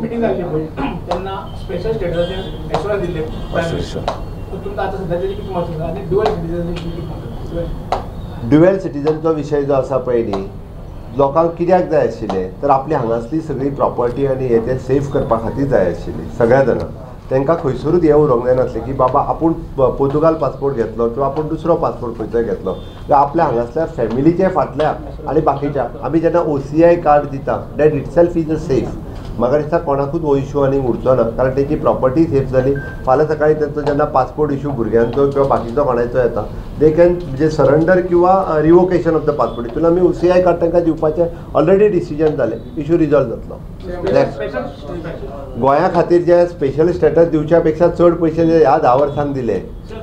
Meeting झाली त्यांना special स्टेटसचे assurance दिले तुमचं आता सध्याचे किती महत्त्व आणि ड्युअल सिटीजनचे किती महत्त्व? ड्युअल सिटीजनचो विशय जो आसा पळय न्ही, लोकांक कित्याक जाय आशिल्लें तर आपली हांगासली सगळी प्रॉपर्टी आनी हे ते सेफ करपा खातीर जाय आशिल्ली सगळ्या जाणांक. तांकां खंयसरूच हे उरोंक जायनासलें की बाबा आपूण पोर्तुगाल पासपोर्ट घेतलो किंवा आपूण दुसरो पासपोर्ट खंयचोय घेतलो किंवा आपल्या हांगासल्या फॅमिलीच्या फाटल्या आनी बाकीच्या आमी जेन्ना OCI कार्ड दिता that itself is a safe. म्हाका दिसता कोणाकूच हो इशू आनी उरचो ना, कारण तेची प्रॉपर्टी सेफ जाली. फाल्यां सकाळी तेंचो जेन्ना पासपोर्ट इशू भुरग्यांचो किंवा बाकीचो कोणाचो येता दे कॅन म्हणजे सरेंडर किंवा रिवोकेशन ऑफ द पासपोर्ट हितून आमी OCI कार्ड तांकां दिवपाचें ऑलरेडी डिसिजन जालें, इशू रिजॉल्व जातलो. गोंया खातीर जे स्पेशल स्टेटस दिवच्या पेक्षा चड पयशे जे ह्या 10 वर्सांक दिले.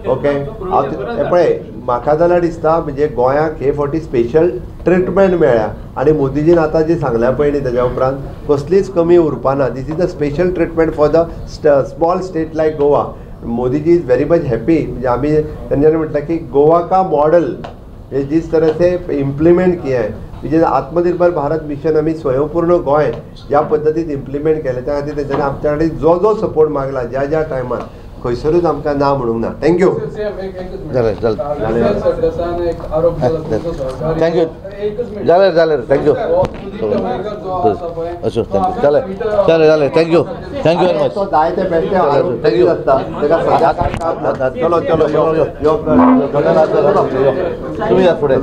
ओके हांव पळय म्हाका जाल्यार दिसता म्हणजे गोंयाक हे फावटी स्पेशल ट्रिटमेंट मेळ्ळ्या आनी मोदीजीन आतां जी सांगल्या पळय न्ही तेज्या उपरांत कसलीच कमी उरपाना. This is a special treatment for the small state like Goa. Modi ji is very much happy. म्हणजे आम्ही त्यांनी म्हटलं कि गोवा का मॉडल ये जिस तरह से इम्प्लिमेंट किया है म्हणजे आत्मनिर्भर भारत मिशन आम्ही स्वयंपूर्ण गोय या पद्धतीत इम्प्लिमेंट केले त्या खातीर तेच्यानी आमच्या कडेन जो जो सपोर्ट मागला ज्या ज्या टायमार खंयसरूच आमकां ना म्हणूंक ना. थँक्यू. जालें थँक्यू जालें थँक्यू असो जालें जालें थँक्यू वेरी मच. जाय ते बेश्टे थँक्यू आसता तेका सगळ्या काम चलो चलो तुम्ही या फुडें.